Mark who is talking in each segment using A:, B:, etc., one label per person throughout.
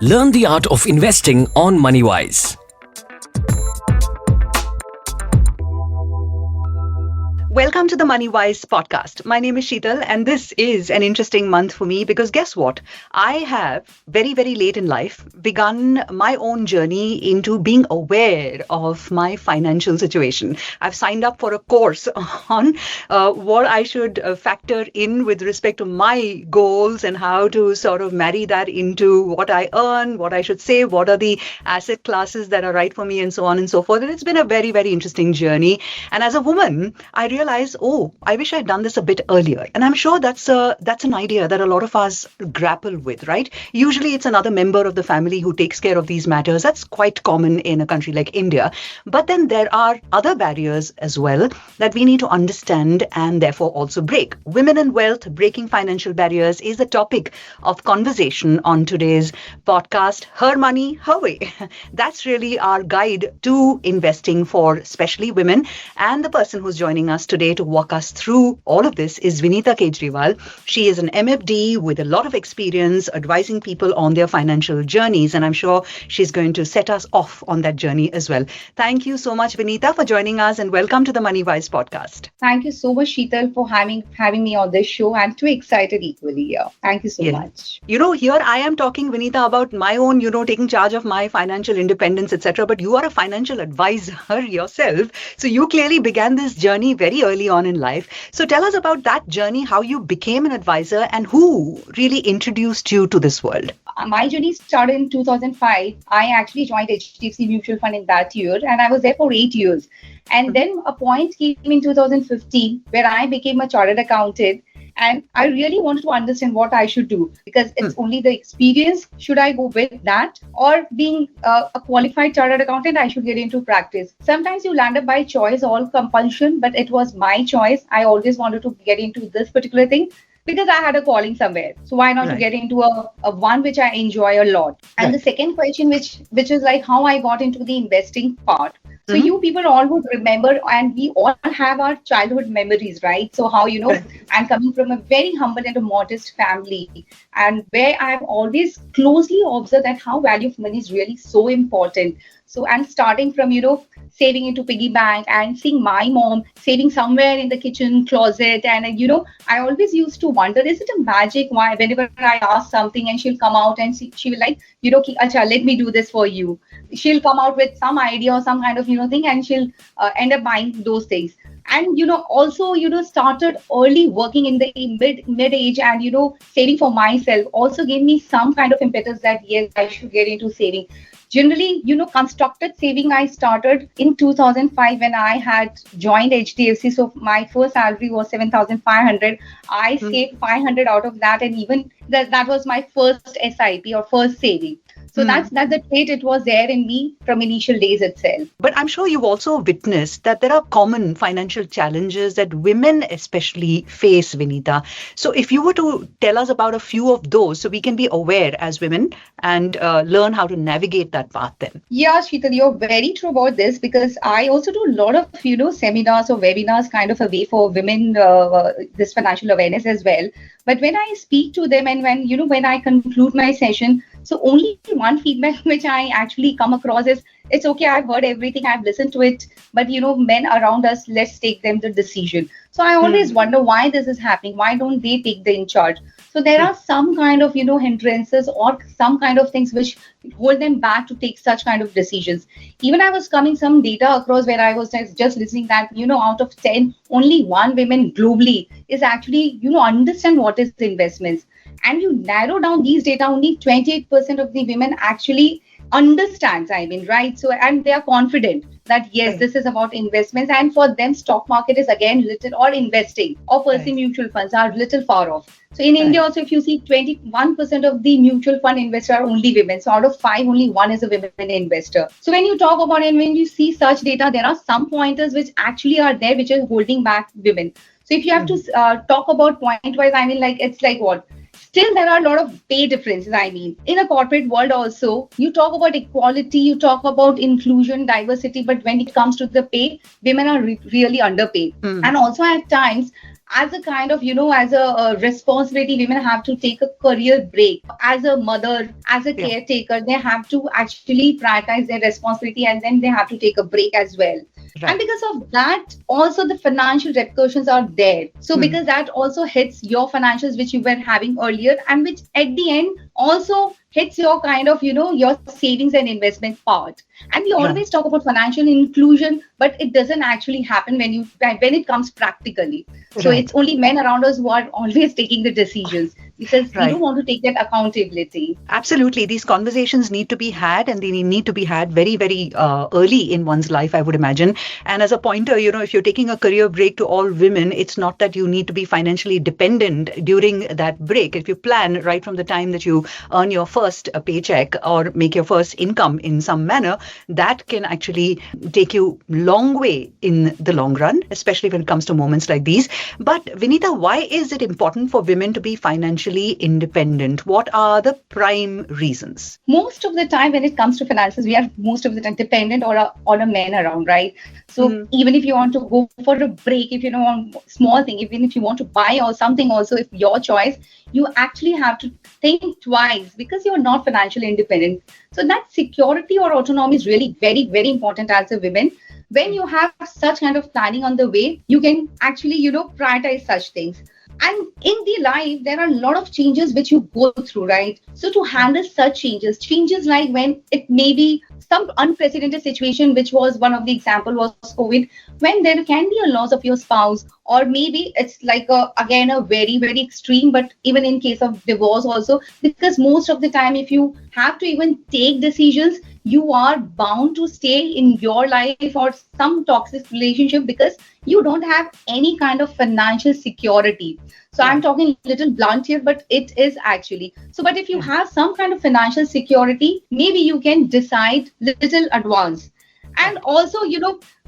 A: Learn the art of investing on Moneywise.
B: Welcome to the Moneywise Podcast. My name is Sheetal, and this is an interesting month for me because guess what? I have very, very late in life begun my own journey into being aware of my financial situation. I've signed up for a course on what I should factor in with respect to my goals and how to sort of marry that into what I earn, what I should save, what are the asset classes that are right for me, and so on and so forth. And it's been a very, very interesting journey. And as a woman, I realize, I wish I'd done this a bit earlier. And I'm sure that's an idea that a lot of us grapple with, right? Usually it's another member of the family who takes care of these matters. That's quite common in a country like India. But then there are other barriers as well that we need to understand and therefore also break. Women and wealth, breaking financial barriers is the topic of conversation on today's podcast. Her money, her way. That's really our guide to investing for especially women. And the person who's joining us today to walk us through all of this is Vinita Kejriwal. She is an MFD with a lot of experience advising people on their financial journeys, and I'm sure she's going to set us off on that journey as well. Thank you so much, Vinita, for joining us, and welcome to the Moneywise Podcast.
C: Thank you so much, Sheetal, for having me on this show. I'm too excited equally here. Thank you so much.
B: Here I am talking, Vinita, about my own, taking charge of my financial independence, etc. But you are a financial advisor yourself. So you clearly began this journey very early on in life. So tell us about that journey, how you became an advisor and who really introduced you to this world.
C: My journey started in 2005. I actually joined HDFC Mutual Fund in that year, and I was there for 8 years. And then a point came in 2015 where I became a chartered accountant. And I really wanted to understand what I should do because it's only the experience. Should I go with that, or being a qualified chartered accountant, I should get into practice? Sometimes you land up by choice or compulsion, but it was my choice. I always wanted to get into this particular thing because I had a calling somewhere. So why not to get into a one which I enjoy a lot? And the second question, which is like how I got into the investing part. So you people all would remember, and we all have our childhood memories, right? So how, I'm coming from a very humble and a modest family, and where I've always closely observed that how value of money is really so important. So I'm starting from, saving into piggy bank and seeing my mom saving somewhere in the kitchen closet. And, I always used to wonder, is it a magic? Why whenever I ask something and she'll come out and she will like, Acha, let me do this for you. She'll come out with some idea or some kind of, thing, and she'll end up buying those things. And, also, started early working in the mid age and, saving for myself also gave me some kind of impetus that, yes, I should get into saving. Generally, constructed saving, I started in 2005 when I had joined HDFC. So my first salary was 7,500. I saved 500 out of that. And even that was my first SIP or first saving. So that's the trait. It was there in me from initial days itself.
B: But I'm sure you've also witnessed that there are common financial challenges that women especially face, Vinita. So if you were to tell us about a few of those so we can be aware as women and learn how to navigate that path then.
C: Yeah, Sheetal, you're very true about this because I also do a lot of, seminars or webinars kind of a way for women, this financial awareness as well. But when I speak to them and when I conclude my session, so only one feedback which I actually come across is, it's okay, I've heard everything, I've listened to it, but men around us, let's take them the decision. So I always wonder why this is happening. Why don't they take the in charge? So there are some kind of, hindrances or some kind of things which hold them back to take such kind of decisions. Even I was coming some data across where I was just listening that, out of 10, only one woman globally is actually, understand what is the investments. And you narrow down these data, only 28% of the women actually understands, right? So, and they are confident that, yes, this is about investments. And for them, stock market is again little, or investing or pursuing mutual funds are little far off. So in India also, if you see 21% of the mutual fund investors are only women. So out of 5, only 1 is a women investor. So when you talk about it, and when you see such data, there are some pointers which actually are there, which are holding back women. So if you have to talk about point-wise, it's like what? Still, there are a lot of pay differences. In a corporate world also, you talk about equality, you talk about inclusion, diversity, but when it comes to the pay, women are really underpaid. And also at times, as a kind of, as a responsibility, women have to take a career break. As a mother, as a
B: Yeah.
C: caretaker, they have to actually prioritize their responsibility, and then they have to take a break as well. And
B: Right.
C: because of that, also the financial repercussions are there. So
B: Hmm.
C: because that also hits your financials, which you were having earlier, and which at the end also hits your kind of, your savings and investment part. And we
B: Right.
C: always talk about financial inclusion, but it doesn't actually happen when it comes practically. So
B: Right.
C: it's only men around us who are always taking the decisions because we don't
B: Right.
C: want to take that accountability.
B: Absolutely. These conversations need to be had, and they need to be had very, very early in one's life, I would imagine. And as a pointer, if you're taking a career break to all women, it's not that you need to be financially dependent during that break. If you plan right from the time that you earn your first paycheck or make your first income in some manner, that can actually take you long way in the long run, especially when it comes to moments like these. But Vinita, why is it important for women to be financially independent? What are the prime reasons?
C: Most of the time when it comes to finances, we are most of the time dependent on a man around, right? So
B: Mm.
C: even if you want to go for a break, if you know on small thing, even if you want to buy or something also, if your choice, you actually have to think twice because you're not financially independent. So that security or autonomy is really very, very important as a woman. When you have such kind of planning on the way, you can actually, prioritize such things. And in the life, there are a lot of changes which you go through, right? So to handle such changes like when it may be some unprecedented situation, which was one of the example was COVID, when there can be a loss of your spouse, or maybe it's like again a very, very extreme, but even in case of divorce also, because most of the time, if you have to even take decisions, you are bound to stay in your life or some toxic relationship because you don't have any kind of financial security. So I'm
B: Right.
C: talking a little blunt here, but it is actually. So, but if you
B: Yeah.
C: have some kind of financial security, maybe you can decide little advance. And
B: Right.
C: also,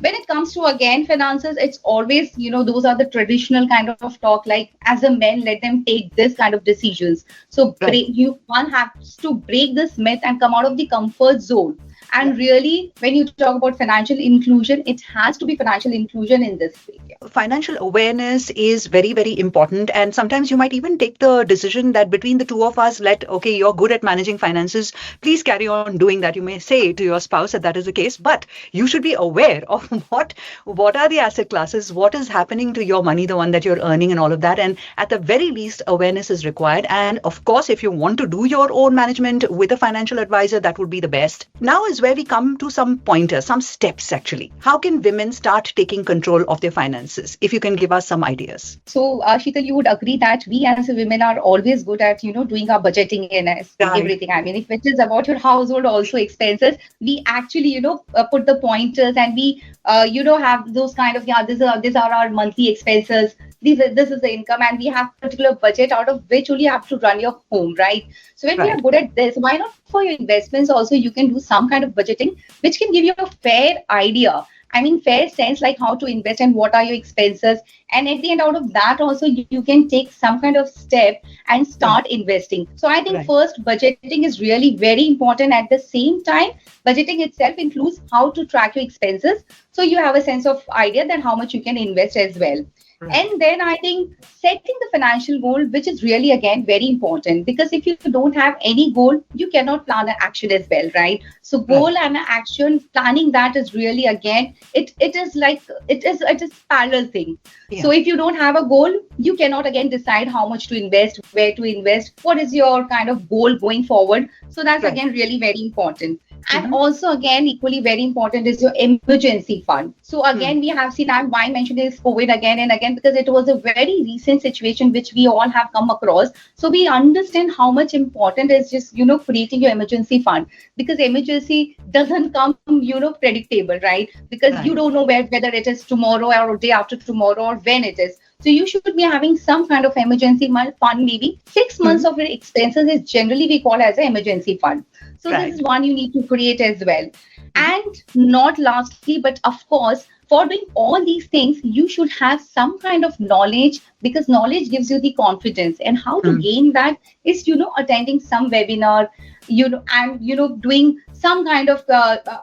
C: when it comes to again finances, it's always, those are the traditional kind of talk like as a man, let them take this kind of decisions. So
B: Right.
C: one has to break this myth and come out of the comfort zone.
B: Yeah.
C: And really, when you talk about financial inclusion, it has to be financial inclusion in this area.
B: Financial awareness is very, very important. And sometimes you might even take the decision that between the two of us, okay, you're good at managing finances. Please carry on doing that. You may say to your spouse that that is the case, but you should be aware of what are the asset classes, what is happening to your money, the one that you're earning and all of that. And at the very least, awareness is required. And of course, if you want to do your own management with a financial advisor, that would be the best. Now is where we come to some pointers, some steps actually. How can women start taking control of their finances? If you can give us some ideas.
C: So, Sheetal, you would agree that we as a women are always good at, doing our budgeting and
B: Right.
C: everything. I mean, if it is about your household also expenses, we actually, put the pointers and we, have those kind of, yeah, these are our monthly expenses. This is the income, and we have particular budget out of which only you have to run your home, right? So when we are
B: Right.
C: good at this, why not for your investments also you can do some kind of budgeting, which can give you a fair idea. I mean, fair sense like how to invest and what are your expenses. And at the end, out of that, also you can take some kind of step and
B: Right.
C: start investing. So I think
B: Right.
C: first, budgeting is really very important. At the same time, budgeting itself includes how to track your expenses. So you have a sense of idea that how much you can invest as well.
B: Right.
C: And then I think setting the financial goal, which is really again very important, because if you don't have any goal, you cannot plan an action as well, right? So goal
B: Right.
C: and action planning, that is really again it is like it is parallel thing.
B: Yeah.
C: So if you don't have a goal, you cannot again decide how much to invest, where to invest, what is your kind of goal going forward. So that's
B: Right.
C: again really very important. And
B: Mhm.
C: also again equally very important is your emergency fund. So again we have seen, why I mentioned this COVID again and again, because it was a very recent situation which we all have come across. So we understand how much important is just creating your emergency fund, because emergency doesn't come predictable, right? Because
B: Right.
C: you don't know whether it is tomorrow or day after tomorrow or when it is. So you should be having some kind of emergency fund. Maybe 6 months of your expenses is generally we call as an emergency fund. So
B: Right.
C: this is one you need to create as well.
B: Mhm.
C: And not lastly, but of course, for doing all these things, you should have some kind of knowledge, because knowledge gives you the confidence. And how to
B: Mm.
C: gain that is, attending some webinar, and, doing some kind of,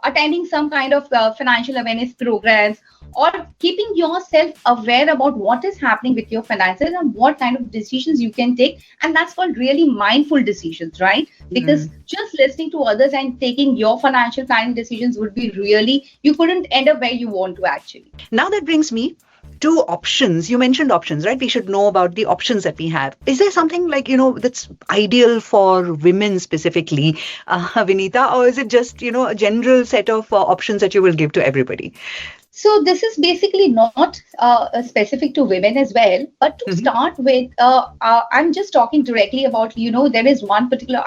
C: attending some kind of financial awareness programs, or keeping yourself aware about what is happening with your finances and what kind of decisions you can take. And that's called really mindful decisions, right? Because just listening to others and taking your financial planning decisions would be really, you couldn't end up where you want to actually.
B: Now that brings me to options. You mentioned options, right? We should know about the options that we have. Is there something like, that's ideal for women specifically, Vinita, or is it just, a general set of options that you will give to everybody?
C: So this is basically not specific to women as well, but to start with, I'm just talking directly about, there is one particular,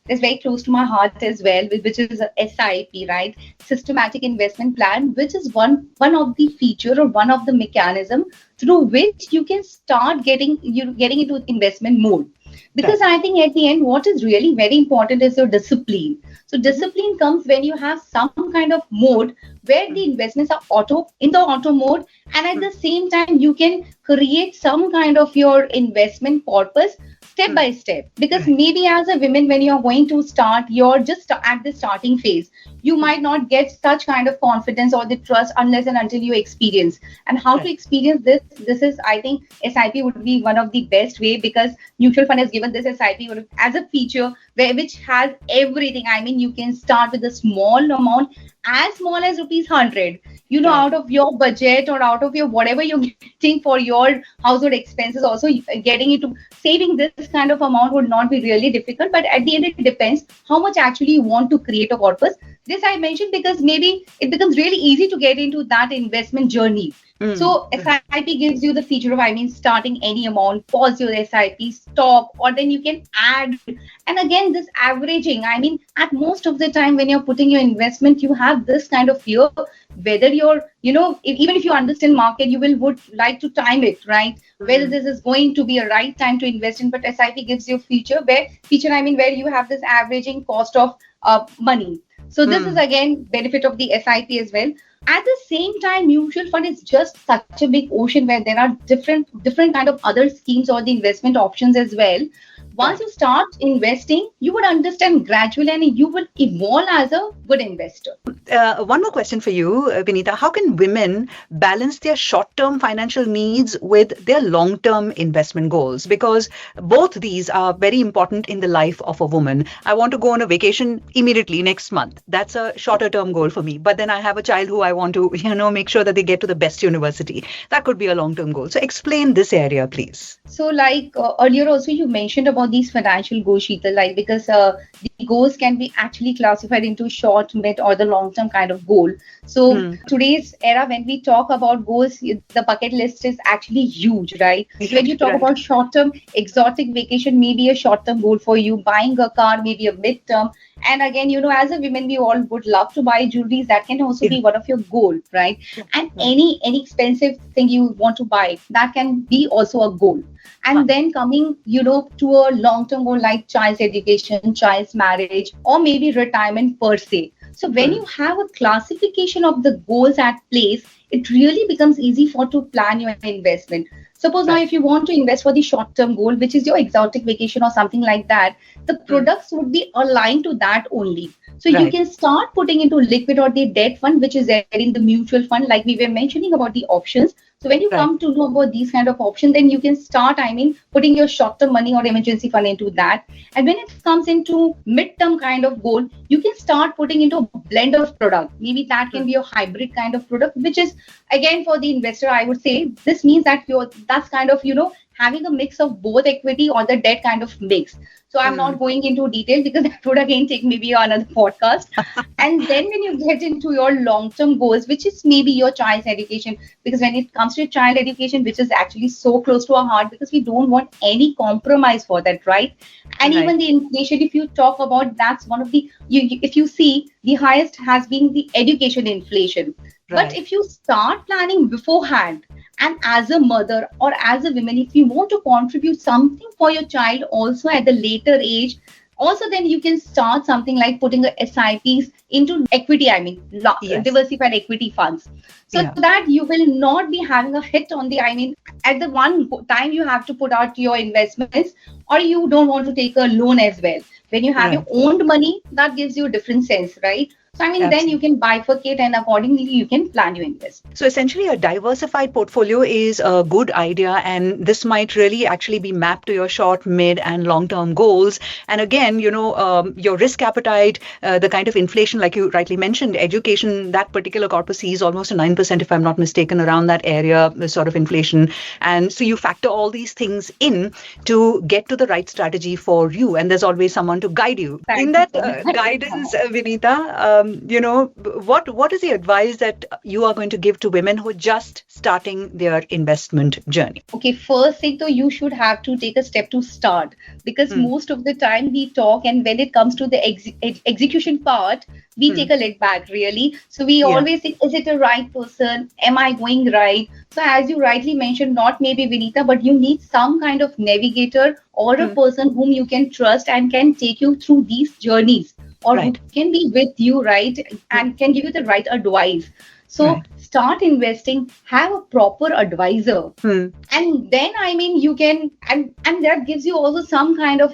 C: that's very close to my heart as well, which is a SIP, right? Systematic investment plan, which is one of the feature or one of the mechanism through which you can start getting into investment mode. Because I think at the end, what is really very important is your discipline. So discipline comes when you have some kind of mode where the investments are in the auto mode, and at the same time you can create some kind of your investment purpose step by step. Because maybe as a woman, when you're going to start, you're just at the starting phase, you might not get such kind of confidence or the trust unless and until you experience. And how to experience this is, I think SIP would be one of the best way, because mutual fund has given this SIP as a feature which has everything. You can start with a small amount, as small as ₹100, out of your budget or out of your whatever you're getting for your household expenses. Also, getting into saving this kind of amount would not be really difficult. But at the end, it depends how much actually you want to create a corpus. This I mentioned because maybe it becomes really easy to get into that investment journey. So SIP gives you the feature of, starting any amount, pause your SIP, stop, or then you can add. And again, this averaging, at most of the time when you're putting your investment, you have this kind of fear, whether you're, even if you understand market, you would like to time it, right? Whether this is going to be a right time to invest in, but SIP gives you a feature where you have this averaging cost of money. So this is again benefit of the SIP as well. At the same time, mutual fund is just such a big ocean where there are different kind of other schemes or the investment options as well. Once you start investing, you would understand gradually and you will evolve as a good investor.
B: One more question for you, Vinita. How can women balance their short-term financial needs with their long-term investment goals? Because both these are very important in the life of a woman. I want to go on a vacation immediately next month. That's a shorter-term goal for me. But then I have a child who I want to, make sure that they get to the best university. That could be a long-term goal. So explain this area, please.
C: So like earlier also you mentioned about these financial goals, Sheetal, because the goals can be actually classified into short, mid or the long-term kind of goal. So today's era, when we talk about goals, the bucket list is actually huge, right? So when you talk about short-term, exotic vacation may be a short-term goal for you, buying a car may be a mid-term. And again, as a woman, we all would love to buy jewelry. That can also be one of your goal, right? And any expensive thing you want to buy, that can be also a goal. And then coming, to a long-term goal like child's education, child's marriage, or maybe retirement per se. So when you have a classification of the goals at place, it really becomes easy to plan your investment. Suppose now if you want to invest for the short-term goal, which is your exotic vacation or something like that, the products would be aligned to that only. So you can start putting into liquid or the debt fund, which is there in the mutual fund, like we were mentioning about the options. So when you come to know about these kind of options, then you can start, putting your short-term money or emergency fund into that. And when it comes into mid-term kind of goal, you can start putting into a blend of product. Maybe that can be a hybrid kind of product, which is, again, for the investor, I would say, this means that that's kind of, having a mix of both equity or the debt kind of mix. So I'm not going into detail because that would again take maybe another podcast. And then when you get into your long-term goals, which is maybe your child's education, because when it comes to child education, which is actually so close to our heart, because we don't want any compromise for that, right? And even the inflation, if you talk about, that's one of the, if you see, the highest has been the education inflation. But if you start planning beforehand, and as a mother or as a woman, if you want to contribute something for your child also at the later age, also then you can start something like putting the SIPs into equity, diversified equity funds. So that you will not be having a hit on the, at the one time you have to put out your investments, or you don't want to take a loan as well. When you have your owned money, that gives you a different sense, right? So I mean, then you can bifurcate and accordingly you can plan your investment.
B: So essentially, a diversified portfolio is a good idea, and this might really actually be mapped to your short, mid, and long-term goals. And again, your risk appetite, the kind of inflation, like you rightly mentioned, education, that particular corpus sees almost a 9%, if I'm not mistaken, around that area, the sort of inflation. And so you factor all these things in to get to the right strategy for you. And there's always someone to guide you. In that guidance, Vinita, what is the advice that you are going to give to women who are just starting their investment journey?
C: Okay, first thing though, you should have to take a step to start, because most of the time we talk, and when it comes to the execution part, we take a leg back really. So we always think, is it the right person? Am I going right? So as you rightly mentioned, not maybe Vinita, but you need some kind of navigator or a person whom you can trust and can take you through these journeys, or who can be with you, right, and can give you the right advice. So start investing, have a proper advisor. And then, I mean, you can, and that gives you also some kind of,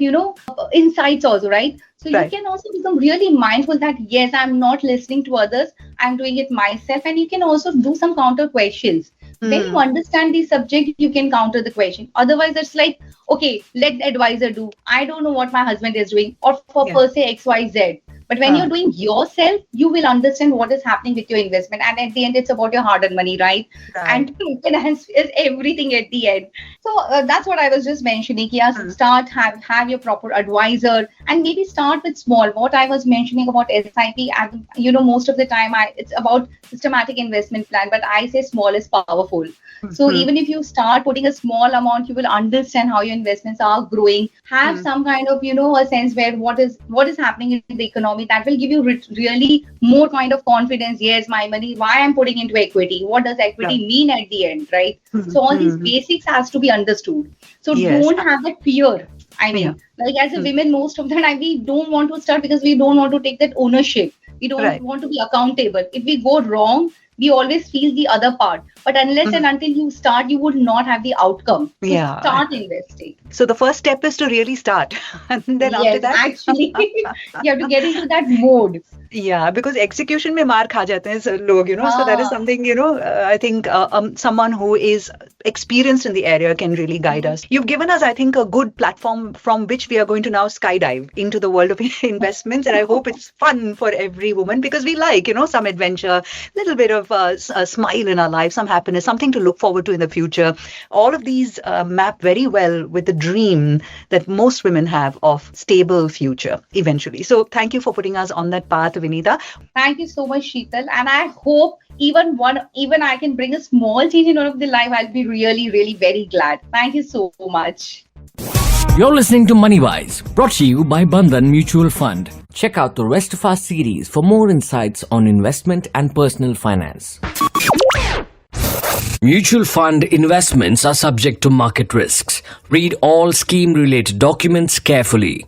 C: insights also, right? So you can also become really mindful that, yes, I'm not listening to others, I'm doing it myself. And you can also do some counter questions. When you understand the subject, you can counter the question. Otherwise, it's like, okay, let the advisor do. I don't know what my husband is doing, or for per se XYZ. But when you're doing yourself, you will understand what is happening with your investment. And at the end, it's about your hard-earned money, right? And finance is everything at the end. So that's what I was just mentioning. Yes, start, have your proper advisor, and maybe start with small. What I was mentioning about SIP, and most of the time it's about systematic investment plan, but I say small is powerful. So even if you start putting a small amount, you will understand how your investments are growing. Have some kind of, a sense where what is happening in the economy. That will give you really more kind of confidence. Yes, my money, why I'm putting into equity? What does equity mean at the end, right? So all these basics has to be understood. So don't have that fear. I mean, like as a women, most of the time we don't want to start because we don't want to take that ownership. We don't want to be accountable. If we go wrong, we always feel the other part. But unless and until you start, you would not have the outcome. So start investing.
B: So the first step is to really start. And then after that,
C: actually, you have to get into that mode.
B: Yeah, because execution mein maar kha jate hain log, so that is something, I think someone who is experienced in the area can really guide us. You've given us, I think, a good platform from which we are going to now skydive into the world of investments. And I hope it's fun for every woman, because we like, some adventure, little bit of a smile in our life, some happiness, something to look forward to in the future. All of these map very well with the dream that most women have of stable future eventually. So thank you for putting us on that path, Vinita.
C: Thank you so much, Sheetal. And I hope even I can bring a small change in one of the life. I'll be really, really very glad. Thank you so much.
A: You're listening to Moneywise, brought to you by Bandhan Mutual Fund. Check out the rest of our series for more insights on investment and personal finance. Mutual fund investments are subject to market risks. Read all scheme-related documents carefully.